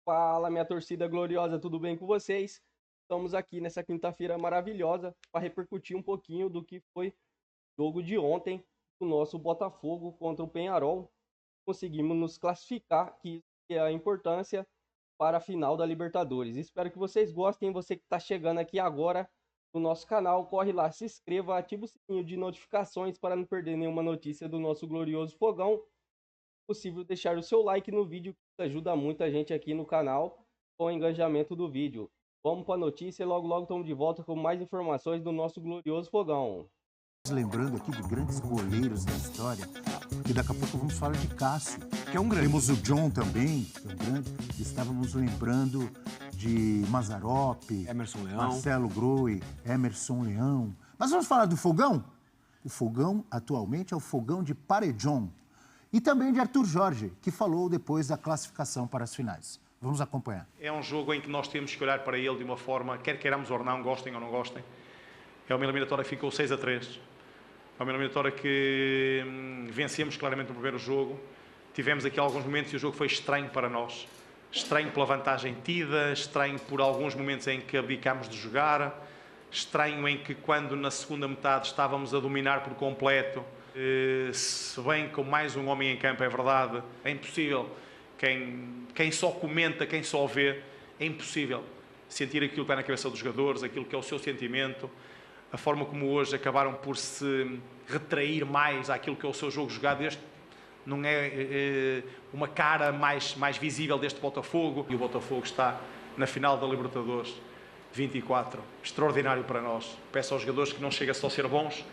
Fala, minha torcida gloriosa, tudo bem com vocês? Estamos aqui nessa quinta-feira maravilhosa para repercutir um pouquinho do que foi o jogo de ontem do nosso Botafogo contra o Penharol. Conseguimos nos classificar, que é a importância para a final da Libertadores. Espero que vocês gostem. Você que está chegando aqui agora no nosso canal, corre lá, se inscreva, ativa o sininho de notificações para não perder nenhuma notícia do nosso glorioso Fogão. Possível deixar o seu like no vídeo, que ajuda muito a gente aqui no canal com o engajamento do vídeo. Vamos para a notícia e logo estamos de volta com mais informações do nosso glorioso Fogão. Lembrando aqui de grandes goleiros da história, e daqui a pouco vamos falar de Cássio, que é um grande. Temos o John também, que é um grande. Estávamos lembrando de Mazzaropi, Emerson Leão, Marcelo Groi, Emerson Leão. Mas vamos falar do Fogão? O Fogão, atualmente, é o Fogão de Paredão. E também de Arthur Jorge, que falou depois da classificação para as finais. Vamos acompanhar. É um jogo em que nós temos que olhar para ele de uma forma, quer queiramos ou não, gostem ou não gostem. É uma eliminatória que ficou 6-3. É uma eliminatória que vencemos claramente no primeiro jogo. Tivemos aqui alguns momentos e o jogo foi estranho para nós. Estranho pela vantagem tida, estranho por alguns momentos em que abdicámos de jogar, estranho em que quando na segunda metade estávamos a dominar por completo, se bem com mais um homem em campo, é verdade, é impossível. Quem só comenta, quem só vê, é impossível sentir aquilo que está na cabeça dos jogadores, aquilo que é o seu sentimento, a forma como hoje acabaram por se retrair mais àquilo que é o seu jogo jogado. Este não é uma cara mais visível deste Botafogo. E o Botafogo está na final da Libertadores 24, extraordinário para nós. Peço aos jogadores que não chega só a ser bons,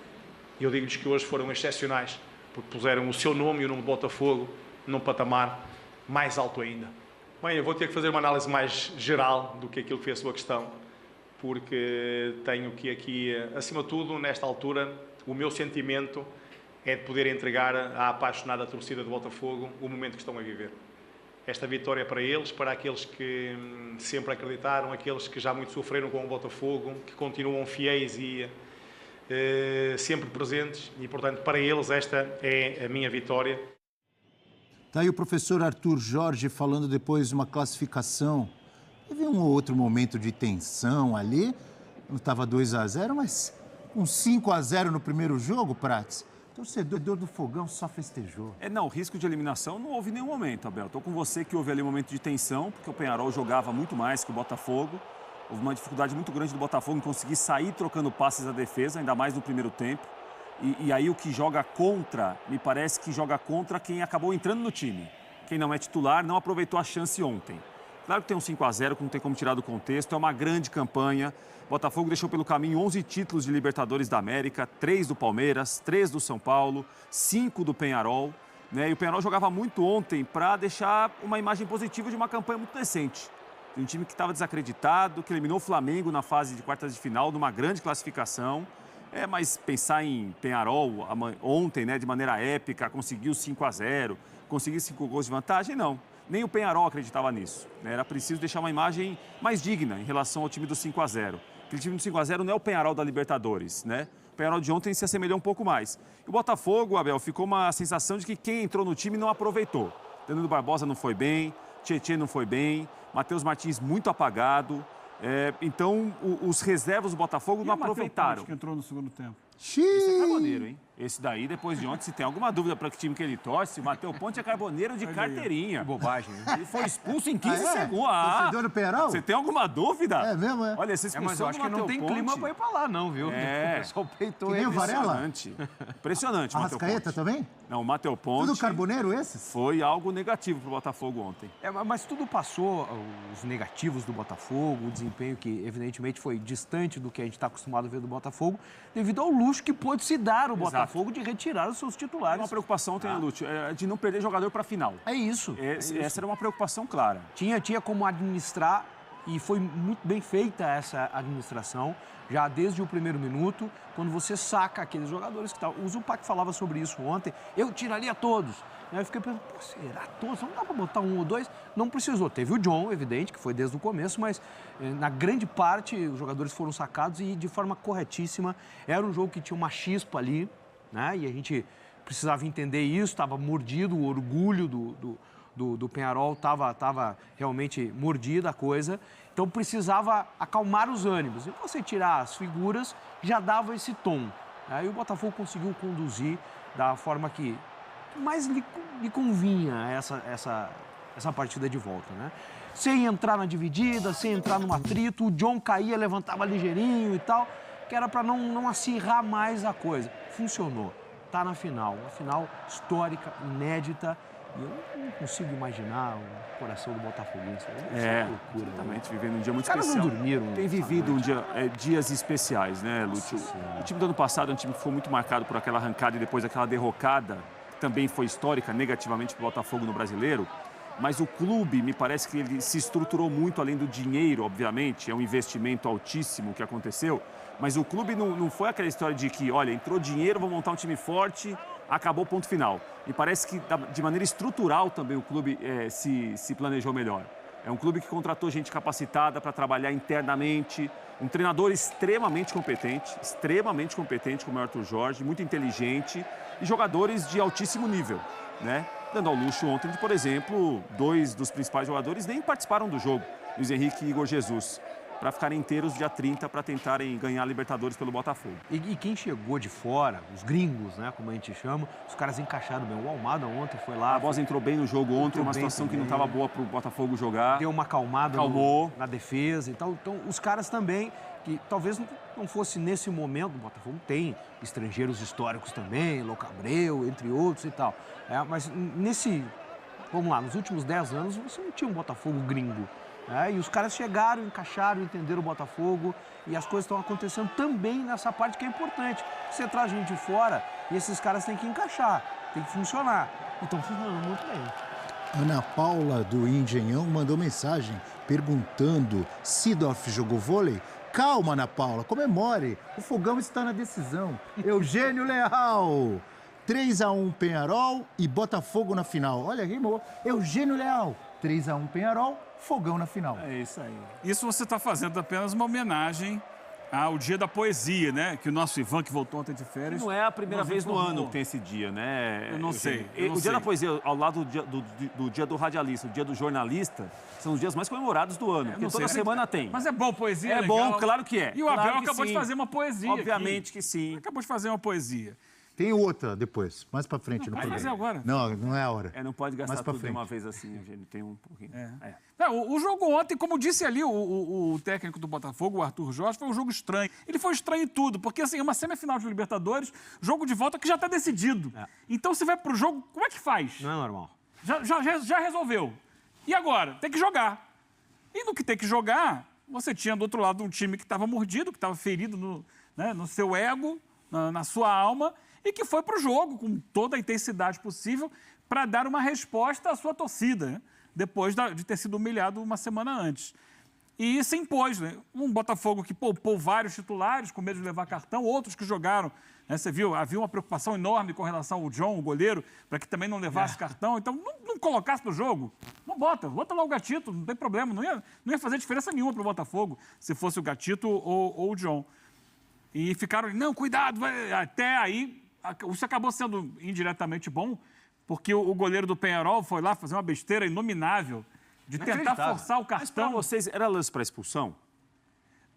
e eu digo-lhes que hoje foram excepcionais, porque puseram o seu nome e o nome do Botafogo num patamar mais alto ainda. Bem, eu vou ter que fazer uma análise mais geral do que aquilo que foi a sua questão, porque tenho que aqui, acima de tudo, nesta altura, o meu sentimento é de poder entregar à apaixonada torcida do Botafogo o momento que estão a viver. Esta vitória é para eles, para aqueles que sempre acreditaram, aqueles que já muito sofreram com o Botafogo, que continuam fiéis e sempre presentes, e portanto para eles esta é a minha vitória. Está aí o professor Arthur Jorge falando depois de uma classificação. Teve um ou outro momento de tensão ali, não estava 2-0, mas um 5-0 no primeiro jogo, Prats. O torcedor do Fogão só festejou. Não, risco de eliminação não houve em nenhum momento, Abel. Estou com você que houve ali um momento de tensão, porque o Penharol jogava muito mais que o Botafogo. Houve uma dificuldade muito grande do Botafogo em conseguir sair trocando passes à defesa, ainda mais no primeiro tempo. E aí o que joga contra, me parece que joga contra quem acabou entrando no time. Quem não é titular não aproveitou a chance ontem. Claro que tem um 5-0, que não tem como tirar do contexto, é uma grande campanha. Botafogo deixou pelo caminho 11 títulos de Libertadores da América, 3 do Palmeiras, 3 do São Paulo, 5 do Penharol. E o Penharol jogava muito ontem para deixar uma imagem positiva de uma campanha muito decente. De um time que estava desacreditado, que eliminou o Flamengo na fase de quartas de final, numa grande classificação. Mas pensar em Penharol ontem, de maneira épica, conseguiu 5-0, conseguiu 5 gols de vantagem, não. Nem o Penharol acreditava nisso. Era preciso deixar uma imagem mais digna em relação ao time do 5-0. Aquele time do 5-0 não é o Penharol da Libertadores, O Penharol de ontem se assemelhou um pouco mais. E o Botafogo, Abel, ficou uma sensação de que quem entrou no time não aproveitou. Danilo Barbosa não foi bem, Tietê não foi bem, Matheus Martins muito apagado. Então, os reservas do Botafogo não aproveitaram. Que entrou no segundo tempo. Esse é carboneiro, hein? Esse daí, depois de ontem, se tem alguma dúvida para que time que ele torce, o Matheus Ponte é carboneiro de carteirinha. Que bobagem, hein? Ele foi expulso em 15 segundos. Torcedor do Penharol? Você tem alguma dúvida? É mesmo, é? Olha, essa expulsão Mas eu acho que não tem clima para ir para lá, não, viu? O pessoal peitou Que nem ele. o Varela? Impressionante, Matheus Arrascaeta Ponte. também? Não, o Matheus Ponte... Tudo carboneiro esses? Foi algo negativo para o Botafogo ontem. Mas tudo passou, os negativos do Botafogo, o desempenho que evidentemente foi distante do que a gente está acostumado a ver do Botafogo, devido ao luxo que pôde se dar o Botafogo de retirar os seus titulares. Uma preocupação ontem, Lúcio, de não perder jogador para a final. É isso. Essa era uma preocupação clara. Tinha como administrar, e foi muito bem feita essa administração, já desde o primeiro minuto, quando você saca aqueles jogadores que estavam... O Zupac falava sobre isso ontem, eu tiraria todos. Aí eu fiquei pensando, será todos? Não dá para botar um ou dois? Não precisou. Teve o John, evidente, que foi desde o começo, mas na grande parte os jogadores foram sacados e de forma corretíssima. Era um jogo que tinha uma chispa ali, e a gente precisava entender isso, estava mordido o orgulho do Peñarol estava realmente mordida a coisa, então precisava acalmar os ânimos. E você tirar as figuras já dava esse tom. Aí o Botafogo conseguiu conduzir da forma que mais lhe convinha essa partida de volta, né? Sem entrar na dividida, sem entrar no atrito, o John caía, levantava ligeirinho e tal, que era para não acirrar mais a coisa. Funcionou. Está na final, uma final histórica, inédita, e eu não consigo imaginar o coração do Botafoguense. Loucura, exatamente, vivendo um dia muito especial. Os caras não dormiram. Tem vivido dias especiais, né, Lúcio? O time do ano passado é um time que foi muito marcado por aquela arrancada e depois aquela derrocada, que também foi histórica negativamente para o Botafogo no Brasileiro. Mas o clube, me parece que ele se estruturou muito além do dinheiro, obviamente, é um investimento altíssimo que aconteceu, mas o clube não foi aquela história de que, olha, entrou dinheiro, vou montar um time forte, acabou, ponto final. Me parece que, de maneira estrutural, também o clube se planejou melhor. É um clube que contratou gente capacitada para trabalhar internamente, um treinador extremamente competente como é o Arthur Jorge, muito inteligente, e jogadores de altíssimo nível, né? Dando ao luxo ontem de, por exemplo, 2 dos principais jogadores nem participaram do jogo, Luiz Henrique e Igor Jesus, para ficarem inteiros dia 30 para tentarem ganhar a Libertadores pelo Botafogo. E quem chegou de fora, os gringos, né, como a gente chama, os caras encaixaram bem. O Almada ontem foi lá. A Bosa entrou bem no jogo ontem, uma situação que não estava boa para o Botafogo jogar. Deu uma acalmada na defesa e tal. Então, os caras também, que talvez não fosse nesse momento, o Botafogo tem estrangeiros históricos também, Louco Abreu, entre outros e tal. Mas vamos lá, nos últimos 10 anos você não tinha um Botafogo gringo. E os caras chegaram, encaixaram, entenderam o Botafogo e as coisas estão acontecendo também nessa parte que é importante. Você traz gente de fora e esses caras têm que encaixar, tem que funcionar. E estão funcionando muito bem. Ana Paula, do Engenhão, mandou mensagem perguntando: Seedorf jogou vôlei? Calma, Ana Paula, comemore. O Fogão está na decisão. Eugênio Leal. 3-1 Peñarol e Botafogo na final. Olha, rimou. Eugênio Leal. 3-1 Peñarol, Fogão na final. É isso aí. Isso você está fazendo apenas uma homenagem ao Dia da Poesia, né? Que o nosso Ivan, que voltou ontem de férias... Não é a primeira vez no ano que tem esse dia, né? Eu não sei. O Dia da Poesia, ao lado do dia do radialista, o dia do jornalista, são os dias mais comemorados do ano. Porque toda semana tem. Mas é bom poesia, é legal. bom, claro que é. E o Abel acabou de fazer uma poesia. Obviamente que sim. Acabou de fazer uma poesia. Tem outra depois, mais pra frente. Não, vai fazer agora. Não é a hora. Não pode gastar tudo de uma vez assim, Eugênio. Tem um pouquinho. O jogo ontem, como disse ali o técnico do Botafogo, o Arthur Jorge, foi um jogo estranho. Ele foi estranho em tudo, porque assim, é uma semifinal de Libertadores, jogo de volta que já está decidido. Então, se vai pro jogo, como é que faz? Não é normal. Já resolveu. E agora? Tem que jogar. E no que tem que jogar, você tinha do outro lado um time que estava mordido, que estava ferido no seu ego, na sua alma, e que foi para o jogo com toda a intensidade possível para dar uma resposta à sua torcida, né? Depois de ter sido humilhado uma semana antes. E se impôs, né? Um Botafogo que poupou vários titulares com medo de levar cartão, outros que jogaram, né? Você viu, havia uma preocupação enorme com relação ao John, o goleiro, para que também não levasse cartão. Então, não colocasse para o jogo, não bota lá o Gatito, não tem problema, não ia fazer diferença nenhuma para o Botafogo se fosse o Gatito ou o John. E ficaram, não, cuidado, até aí... Isso acabou sendo indiretamente bom, porque o goleiro do Peñarol foi lá fazer uma besteira inominável de tentar forçar o cartão. Mas para vocês, era lance para expulsão?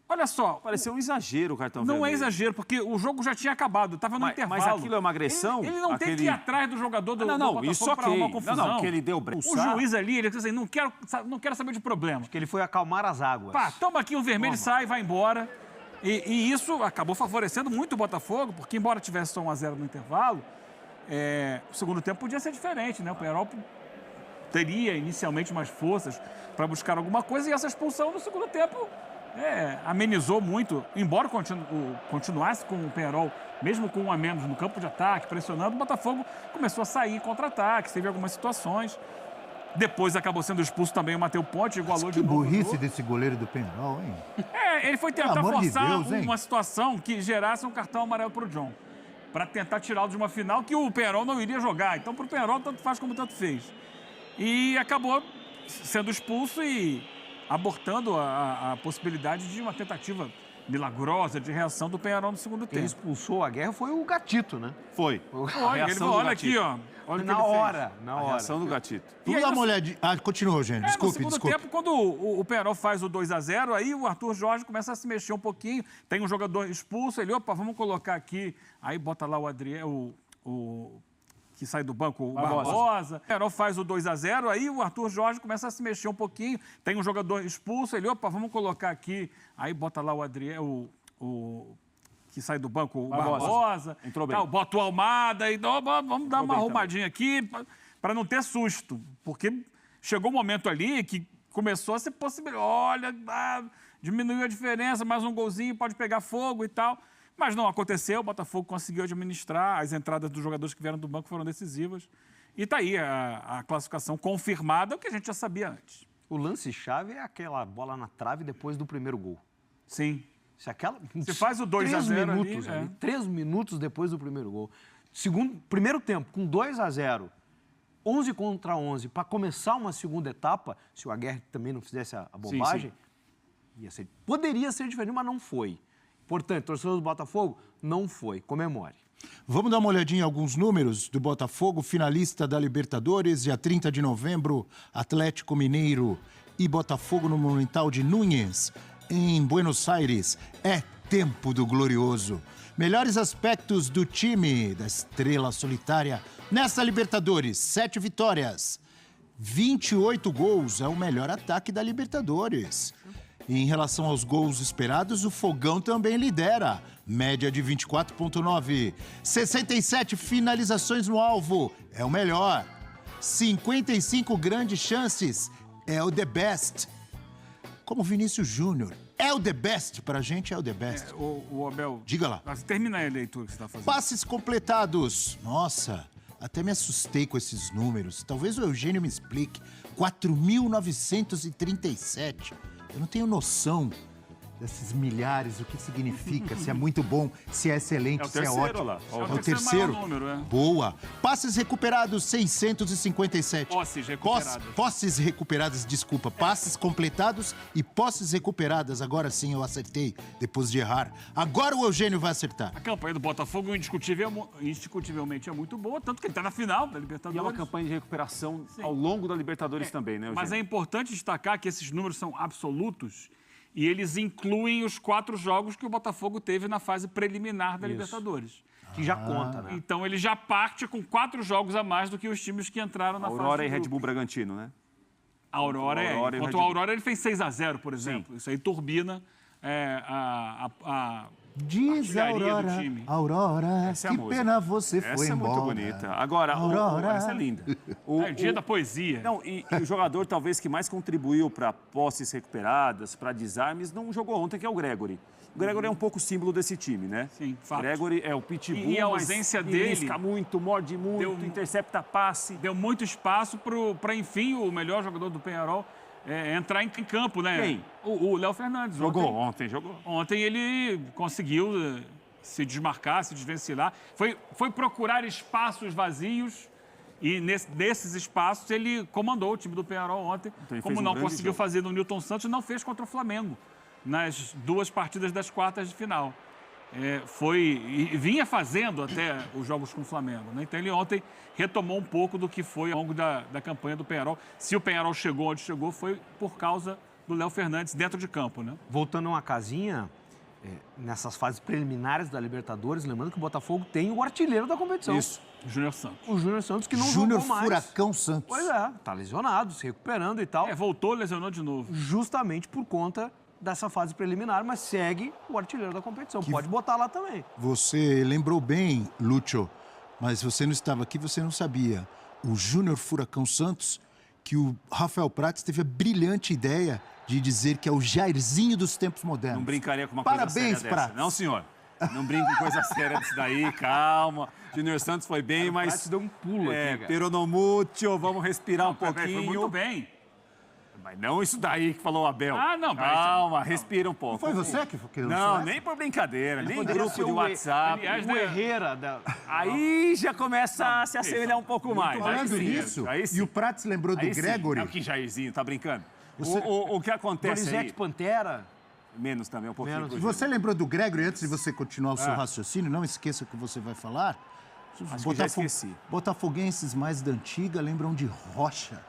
Olha só... Pareceu um exagero o cartão vermelho. Não é exagero, porque o jogo já tinha acabado, estava no intervalo. Mas aquilo é uma agressão? Ele não tem que ir atrás do jogador do Botafogo para arrumar confusão. Não, que ele deu brecha. O juiz ali, ele disse assim, não quero saber de problema. Acho que ele foi acalmar as águas. Toma aqui um vermelho, sai, vai embora. E isso acabou favorecendo muito o Botafogo, porque embora tivesse só 1-0 no intervalo, o segundo tempo podia ser diferente, né? O Peñarol teria inicialmente mais forças para buscar alguma coisa e essa expulsão no segundo tempo amenizou muito. Embora continuasse com o Peñarol, mesmo com 1 a menos no campo de ataque, pressionando, o Botafogo começou a sair em contra-ataque, teve algumas situações. Depois acabou sendo expulso também o Matheus Ponte, igualou de novo. Que burrice desse goleiro do Peñarol, hein? Ele foi tentar forçar uma situação que gerasse um cartão amarelo para o John, para tentar tirá-lo de uma final que o Peñarol não iria jogar. Então, para o Peñarol, tanto faz como tanto fez. E acabou sendo expulso e abortando a possibilidade de uma tentativa milagrosa de reação do Peñarol no segundo tempo. Quem expulsou a guerra foi o Gatito, né? Foi. Ele falou, olha aqui, ó. Olha o que Na ele fez. hora, na A hora. reação do Gatito. Vamos dar uma olhadinha. Ah, continua, Eugênio. No Desculpe, segundo desculpe. tempo, quando o Penharol faz o 2-0, aí o Arthur Jorge começa a se mexer um pouquinho. Tem um jogador expulso, ele, opa, vamos colocar aqui. Aí bota lá o Adriel, que sai do banco, o Barbosa. O Penharol faz o 2-0, aí o Arthur Jorge começa a se mexer um pouquinho. Tem um jogador expulso, ele, opa, vamos colocar aqui. Aí bota lá o Adriel, que sai do banco, o Barbosa. Entrou bem. Tal, bota o Almada e vamos dar uma bem arrumadinha aqui para não ter susto. Porque chegou um momento ali que começou a ser possível. Olha, diminuiu a diferença, mais um golzinho, pode pegar fogo e tal. Mas não aconteceu, o Botafogo conseguiu administrar, as entradas dos jogadores que vieram do banco foram decisivas. E tá aí a classificação confirmada, o que a gente já sabia antes. O lance-chave é aquela bola na trave depois do primeiro gol. Sim. Você faz o 2 a 0 ali, minutos é. 3 minutos depois do primeiro gol. Primeiro tempo, com 2-0, 11 contra 11, para começar uma segunda etapa, se o Aguirre também não fizesse a bobagem, poderia ser diferente, mas não foi. Portanto, torcedor do Botafogo, não foi. Comemore. Vamos dar uma olhadinha em alguns números do Botafogo, finalista da Libertadores, dia 30 de novembro, Atlético Mineiro e Botafogo no Monumental de Núñez, em Buenos Aires. É tempo do glorioso. Melhores aspectos do time da estrela solitária nesta Libertadores: 7 vitórias, 28 gols, é o melhor ataque da Libertadores. E em relação aos gols esperados, o Fogão também lidera, média de 24,9. 67 finalizações no alvo, é o melhor. 55 grandes chances, é o the best. Como Vinícius Júnior, é o the best, pra gente é o the best. O Abel... Diga lá. Termina a leitura que você está fazendo. Passes completados, nossa, até me assustei com esses números. Talvez o Eugênio me explique. 4.937. Eu não tenho noção desses milhares, o que significa, se é muito bom, se é excelente, se é ótimo. Lá. É o terceiro maior número, é. Boa. Passes recuperados, 657. Posses recuperadas. Posses recuperadas, desculpa. Passes completados e posses recuperadas. Agora sim eu acertei, depois de errar. Agora o Eugênio vai acertar. A campanha do Botafogo indiscutivelmente é muito boa, tanto que ele está na final da Libertadores. E é uma campanha de recuperação ao longo da Libertadores também, né, Eugênio? Mas é importante destacar que esses números são absolutos e eles incluem os 4 jogos que o Botafogo teve na fase preliminar da Libertadores. Que já conta, né? Então ele já parte com 4 jogos a mais do que os times que entraram na fase Aurora e de Red grupo. Bull Bragantino, né? Aurora e Contra Red o Bull. Aurora ele fez 6-0, por exemplo. Isso aí turbina a Diz a artilharia do Aurora, time. Aurora, Essa é a que música. pena você foi Essa é embora. muito bonita. Agora, Aurora. essa é linda. É o dia da poesia. Não, e o jogador talvez que mais contribuiu para posses recuperadas, para desarmes, não jogou ontem, que é o Gregory. O Gregory é um pouco símbolo desse time, né? Sim, fato. Gregory é o pitbull, E a ausência mas dele risca muito, morde muito, intercepta passe. Deu muito espaço para, enfim, o melhor jogador do Penharol entrar em campo, né? Quem? O Léo Fernandes. Jogou ontem. Ontem ele conseguiu se desmarcar, se desvencilhar. Foi procurar espaços vazios e nesses espaços ele comandou o time do Penharol ontem. Então, ele como fez um não grande conseguiu jogo. fazer no Newton Santos, não fez contra o Flamengo nas 2 partidas das quartas de final. Vinha fazendo até os jogos com o Flamengo, né? Então ele ontem retomou um pouco do que foi ao longo da campanha do Penharol. Se o Penharol chegou onde chegou, foi por causa do Léo Fernandes dentro de campo, né? Voltando a uma casinha, nessas fases preliminares da Libertadores, lembrando que o Botafogo tem o artilheiro da competição. Isso. O Júnior Santos. O Júnior Santos, que não Júnior jogou mais. Furacão Santos. Pois é, tá lesionado, se recuperando e tal. Voltou, lesionou de novo. Justamente por conta dessa fase preliminar, mas segue o artilheiro da competição. Pode botar lá também. Você lembrou bem, Lúcio, mas você não estava aqui, você não sabia. O Júnior Furacão Santos, que o Rafael Prats teve a brilhante ideia de dizer que é o Jairzinho dos tempos modernos. Não brincaria com uma Parabéns, coisa séria dessa. Prats. Não, senhor. Não brinco com coisa séria disso daí, calma. Júnior Santos foi bem, mas... Prats deu um pulo aqui, cara. Peronomútil, vamos respirar um pouquinho. Foi muito bem. Mas não isso daí que falou o Abel. Ah, não, mas- Calma, respira um pouco. Foi você que Não, nem por brincadeira, nem Poderia grupo ser de o WhatsApp. Aliás, O Herrera da... Aí já começa a se assemelhar um pouco mais. Falando Aí sim, nisso, aí sim. e o Prats lembrou do Aí sim. Gregory. Não, que Jairzinho, tá brincando? Você- O que acontece aí... Donizete Pantera. Menos também, um pouquinho. Menos. pro E você Júnior. lembrou do Gregory, antes de você continuar o seu raciocínio, não esqueça o que você vai falar. Acho que já esqueci. Botafoguenses mais da antiga lembram de Rocha.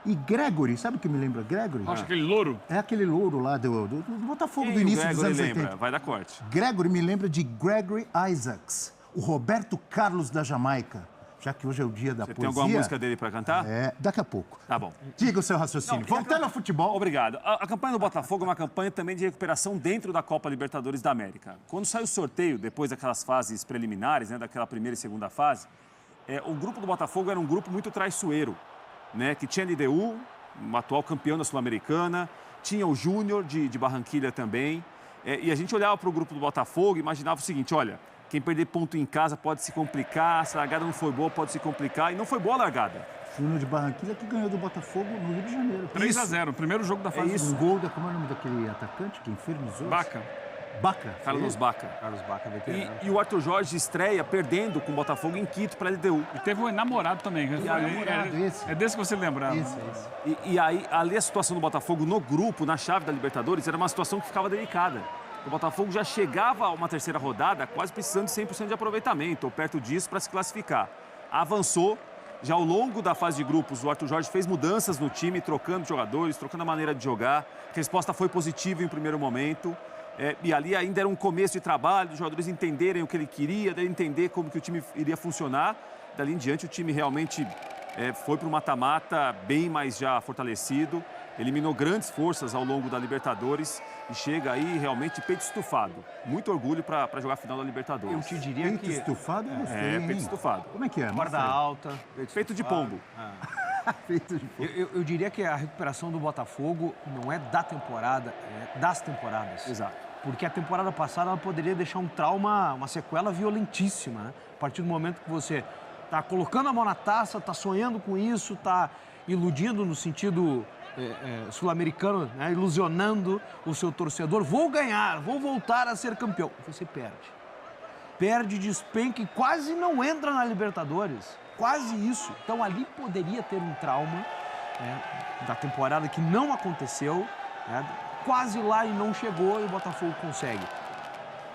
E Gregory, sabe o que me lembra Gregory? Acho aquele louro. É aquele louro lá do Botafogo Quem do início o dos Gregory anos lembra? 80. Vai dar corte. Gregory me lembra de Gregory Isaacs, o Roberto Carlos da Jamaica. Já que hoje é o dia da Você poesia. tem alguma música dele para cantar? É, daqui a pouco. Tá bom. Diga o seu raciocínio. Voltando ao futebol. Obrigado. A campanha do Botafogo é uma campanha também de recuperação dentro da Copa Libertadores da América. Quando sai o sorteio, depois daquelas fases preliminares, né, daquela primeira e segunda fase, o grupo do Botafogo era um grupo muito traiçoeiro, né, que tinha LDU, um atual campeão da Sul-Americana, tinha o Júnior de Barranquilha também, e a gente olhava para o grupo do Botafogo e imaginava o seguinte, olha, quem perder ponto em casa pode se complicar, se a largada não foi boa pode se complicar, e não foi boa a largada. Júnior de Barranquilha que ganhou do Botafogo no Rio de Janeiro. 3-0, o primeiro jogo da fase. Um gol da... Como é o nome daquele atacante que infernizou? Baca. Baca. Carlos Baca. Carlos Baca, veterano. E o Arthur Jorge estreia perdendo com o Botafogo em Quito para a LDU. E teve um namorado também. esse. É desse que você lembrava. Esse. E aí, ali a situação do Botafogo no grupo, na chave da Libertadores, era uma situação que ficava delicada. O Botafogo já chegava a uma terceira rodada quase precisando de 100% de aproveitamento, ou perto disso, para se classificar. Avançou, já ao longo da fase de grupos, o Arthur Jorge fez mudanças no time, trocando jogadores, trocando a maneira de jogar. A resposta foi positiva em primeiro momento. E ali ainda era um começo de trabalho, os jogadores entenderem o que ele queria, dele entender como que o time iria funcionar. Dali em diante, o time realmente foi para o mata-mata bem mais já fortalecido. Eliminou grandes forças ao longo da Libertadores e chega aí realmente peito estufado. Muito orgulho para jogar a final da Libertadores. Eu te diria Peito que... estufado, eu gostei, hein? peito estufado. Como é que é? Guarda alta. Feito de pombo. Feito de pombo. Eu diria que a recuperação do Botafogo não é da temporada, é das temporadas. Exato. Porque a temporada passada ela poderia deixar um trauma, uma sequela violentíssima, né? A partir do momento que você está colocando a mão na taça, está sonhando com isso, está iludindo no sentido sul-americano, né? Ilusionando o seu torcedor. Vou ganhar, vou voltar a ser campeão. Você perde. Perde, despenca e quase não entra na Libertadores. Quase isso. Então ali poderia ter um trauma, né, da temporada que não aconteceu, né? Quase lá e não chegou e o Botafogo consegue.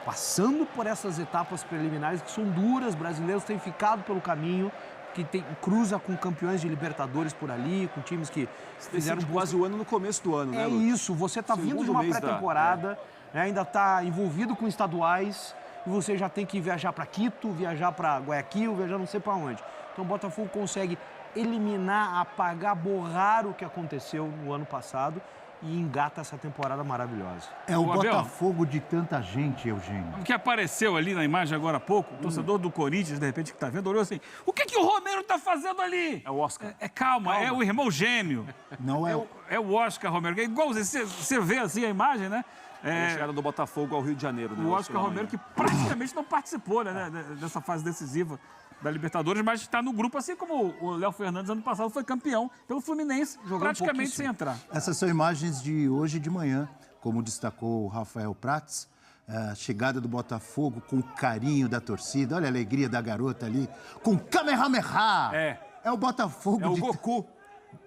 Passando por essas etapas preliminares que são duras, brasileiros têm ficado pelo caminho, que cruza com campeões de Libertadores por ali, com times que fizeram quase o ano no começo do ano, né, É Lute? isso, você está vindo Segundo de uma mês pré-temporada, né, ainda está envolvido com estaduais e você já tem que viajar para Quito, viajar para Guayaquil, viajar não sei para onde. Então o Botafogo consegue eliminar, apagar, borrar o que aconteceu no ano passado e engata essa temporada maravilhosa. É o Ô, Abel. Botafogo de tanta gente, Eugênio. O que apareceu ali na imagem agora há pouco, o torcedor do Corinthians, de repente, que está vendo, olhou assim, o que o Romero está fazendo ali? É o Oscar. Calma, é o irmão gêmeo. Não é, É o Oscar Romero, que é igual você vê assim a imagem, né? A chegada do Botafogo ao Rio de Janeiro, né? O Oscar Romero, que praticamente não participou, né, dessa fase decisiva da Libertadores, mas está no grupo, assim como o Léo Fernandes, ano passado, foi campeão pelo Fluminense, praticamente sem entrar. Essas são imagens de hoje de manhã, como destacou o Rafael Prats, a chegada do Botafogo com o carinho da torcida, olha a alegria da garota ali, com Kamehameha! É o Botafogo É o de... Goku.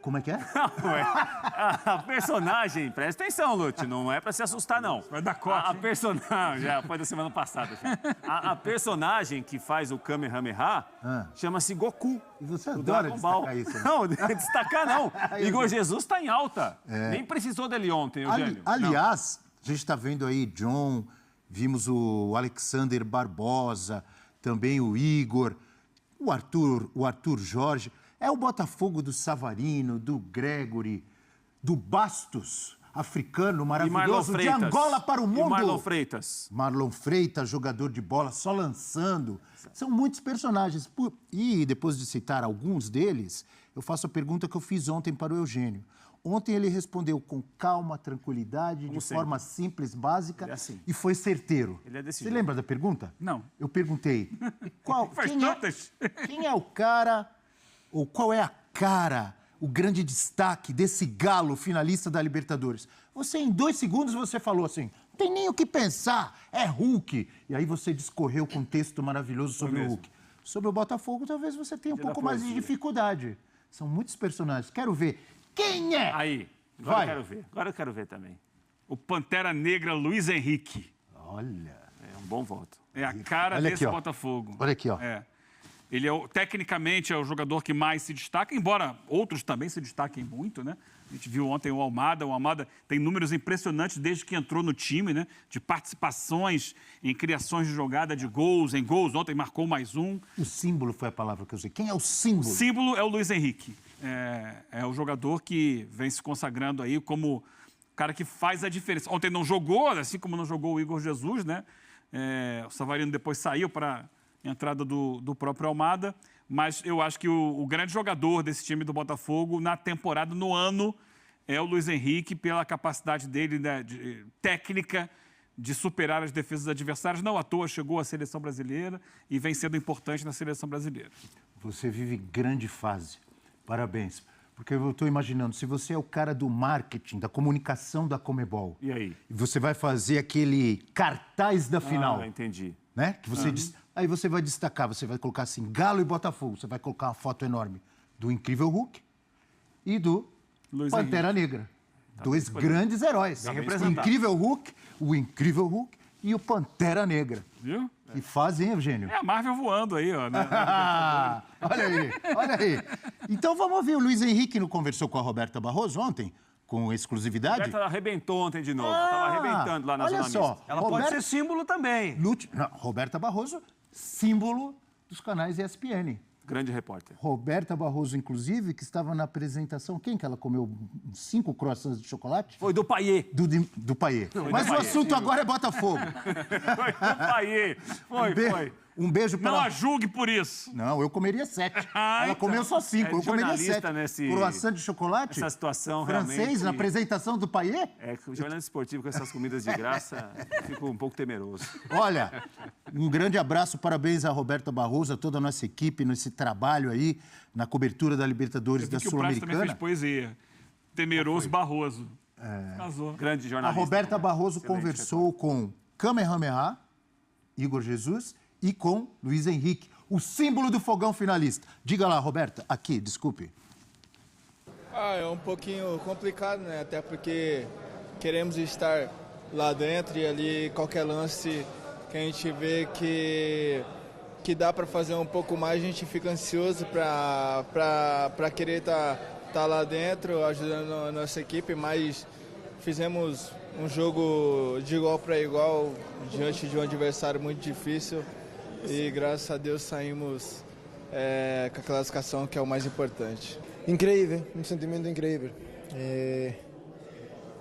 Como é que é? Não é. A personagem, presta atenção, Lute, não é pra se assustar, não. Vai dar corte, A hein? personagem, já foi da semana passada. Já. A personagem que faz o Kamehameha chama-se Goku. E você do adora Dragon Ball. destacar isso, né? Não, destacar não. Igor Jesus tá em alta. Nem precisou dele ontem, Eugênio. Aliás, a gente está vendo aí John, vimos o Alexander Barbosa, também o Igor, o Arthur Jorge. É o Botafogo do Savarino, do Gregory, do Bastos, africano maravilhoso, de Angola para o mundo. E Marlon Freitas. Marlon Freitas, jogador de bola, só lançando. São muitos personagens. E depois de citar alguns deles, eu faço a pergunta que eu fiz ontem para o Eugênio. Ontem ele respondeu com calma, tranquilidade, de forma simples, básica, Ele é assim. e foi certeiro. Ele é desse Você jeito. lembra da pergunta? Não. Eu perguntei, Faz tantas. quem é o cara, ou qual é a cara, o grande destaque desse galo finalista da Libertadores? Você, em 2 segundos, você falou assim, não tem nem o que pensar, é Hulk. E aí você discorreu com um texto maravilhoso sobre o Hulk. Sobre o Botafogo, talvez você tenha um pouco mais de dificuldade. São muitos personagens. Quero ver. Quem é? Aí, agora Vai. eu quero ver. Agora eu quero ver também. O Pantera Negra Luiz Henrique. Olha. É um bom voto. É a cara Olha desse aqui, ó. Botafogo. Olha aqui, ó. É. Ele tecnicamente é o jogador que mais se destaca, embora outros também se destaquem muito, né? A gente viu ontem o Almada tem números impressionantes desde que entrou no time, né? De participações em criações de jogada, de gols, em gols. Ontem marcou mais um. O símbolo foi a palavra que eu usei. Quem é o símbolo? O símbolo é o Luiz Henrique. É o jogador que vem se consagrando aí como o cara que faz a diferença. Ontem não jogou, assim como não jogou o Igor Jesus, né? O Savarino depois saiu para a entrada do próprio Almada. Mas eu acho que o grande jogador desse time do Botafogo na temporada, no ano, é o Luiz Henrique, pela capacidade dele, né, técnica de superar as defesas adversárias. Não à toa chegou à seleção brasileira e vem sendo importante na seleção brasileira. Você vive grande fase. Parabéns. Porque eu estou imaginando, se você é o cara do marketing, da comunicação da Comebol... E aí? E você vai fazer aquele cartaz da final. Entendi. Né? Que você aí você vai destacar, você vai colocar assim, Galo e Botafogo. Você vai colocar uma foto enorme do Incrível Hulk e do Luiz Pantera Negra. Dois grandes heróis. O Incrível Hulk e o Pantera Negra. Viu? Que fazem, Eugênio? É a Marvel voando aí, ó. Né? Olha aí. Então vamos ouvir. O Luiz Henrique não conversou com a Roberta Barroso ontem, com exclusividade? Roberta arrebentou ontem de novo. Estava arrebentando lá na olha zona só, mista. Ela pode ser símbolo também. Não, Roberta Barroso, símbolo dos canais ESPN. Grande repórter. Roberta Barroso, inclusive, que estava na apresentação. Quem que ela comeu 5 croissants de chocolate? Foi do Paiê. Do Paiê. Mas o assunto agora é Botafogo. Foi do Paiê. Foi. Um beijo para... Não a julgue por isso. Não, eu comeria 7. Ah, Ela então. comeu só 5, eu comeria 7. Nesse... Croissant de chocolate? Essa situação francês, realmente... na apresentação do Paiê? O jornalista esportivo com essas comidas de graça, fico um pouco temeroso. Olha, um grande abraço, parabéns a Roberta Barroso, a toda a nossa equipe nesse trabalho aí, na cobertura da Libertadores da O Prazo também fez Sul-Americana. poesia. Temeroso Barroso. Casou. Grande A jornalista. Roberta Barroso Excelente conversou com Kamehameha, Igor Jesus, e com Luiz Henrique, o símbolo do fogão finalista. Diga lá, Roberta, aqui, desculpe. É um pouquinho complicado, né? Até porque queremos estar lá dentro e ali qualquer lance que a gente vê que dá para fazer um pouco mais, a gente fica ansioso para querer tá lá dentro, ajudando a nossa equipe, mas fizemos um jogo de igual para igual diante de um adversário muito difícil. E graças a Deus saímos com a classificação, que é o mais importante. Incrível, um sentimento incrível.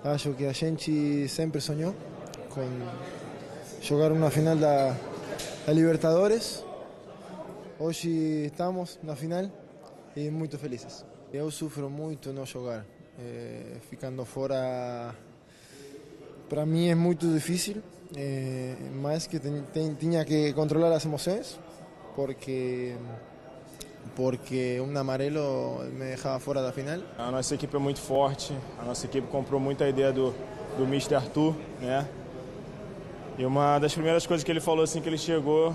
Acho que a gente sempre sonhou com jogar uma final da Libertadores. Hoje estamos na final e muito felizes. Eu sofro muito não jogar, ficando fora. Para mim é muito difícil. Mas que tinha que controlar as emoções porque um amarelo me deixava fora da final. A nossa equipe é muito forte, a nossa equipe comprou muito a ideia do Mr. Arthur, né? E uma das primeiras coisas que ele falou assim que ele chegou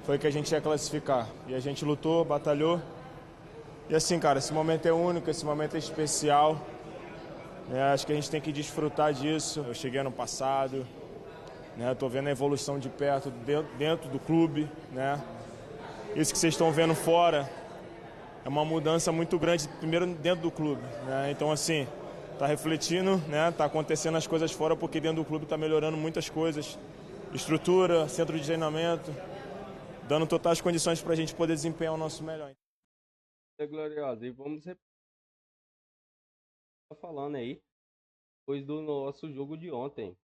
foi que a gente ia classificar. E a gente lutou, batalhou. E assim, cara, esse momento é único, esse momento é especial. Acho que a gente tem que desfrutar disso. Eu cheguei ano passado. Estou vendo a evolução de perto dentro do clube, né? Isso que vocês estão vendo fora é uma mudança muito grande, primeiro dentro do clube, né? Então, assim, está refletindo, né? Está acontecendo as coisas fora porque dentro do clube está melhorando muitas coisas. Estrutura, centro de treinamento, dando totais condições para a gente poder desempenhar o nosso melhor. É gloriosa. E vamos falando aí, depois do nosso jogo de ontem.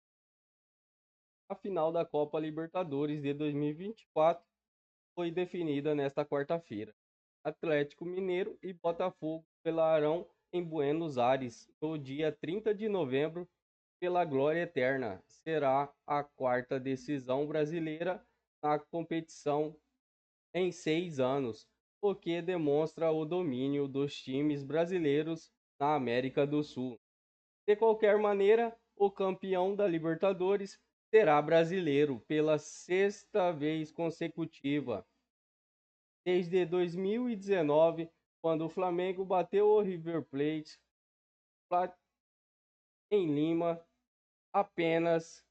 A final da Copa Libertadores de 2024 foi definida nesta quarta-feira. Atlético Mineiro e Botafogo pelarão em Buenos Aires no dia 30 de novembro pela Glória Eterna. Será a quarta decisão brasileira na competição em 6 anos, o que demonstra o domínio dos times brasileiros na América do Sul. De qualquer maneira, o campeão da Libertadores será brasileiro pela 6ª vez consecutiva. Desde 2019, quando o Flamengo bateu o River Plate em Lima, apenas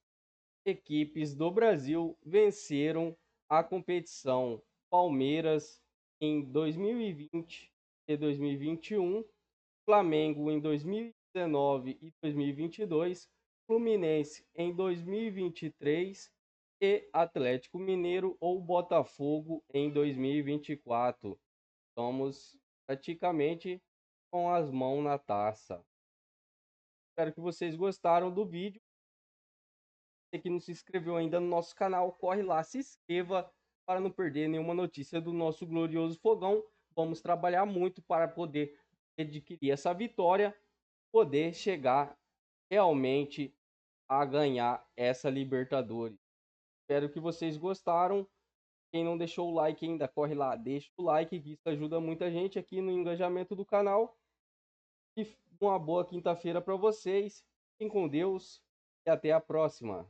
equipes do Brasil venceram a competição. Palmeiras em 2020 e 2021, Flamengo em 2019 e 2022, Fluminense em 2023 e Atlético Mineiro ou Botafogo em 2024. Estamos praticamente com as mãos na taça. Espero que vocês gostaram do vídeo. Você que não se inscreveu ainda no nosso canal, corre lá, se inscreva para não perder nenhuma notícia do nosso glorioso Fogão. Vamos trabalhar muito para poder adquirir essa vitória, poder chegar realmente a ganhar essa Libertadores. Espero que vocês gostaram. Quem não deixou o like ainda, corre lá, deixa o like, que isso ajuda muita gente aqui no engajamento do canal. E uma boa quinta-feira para vocês. Fiquem com Deus e até a próxima.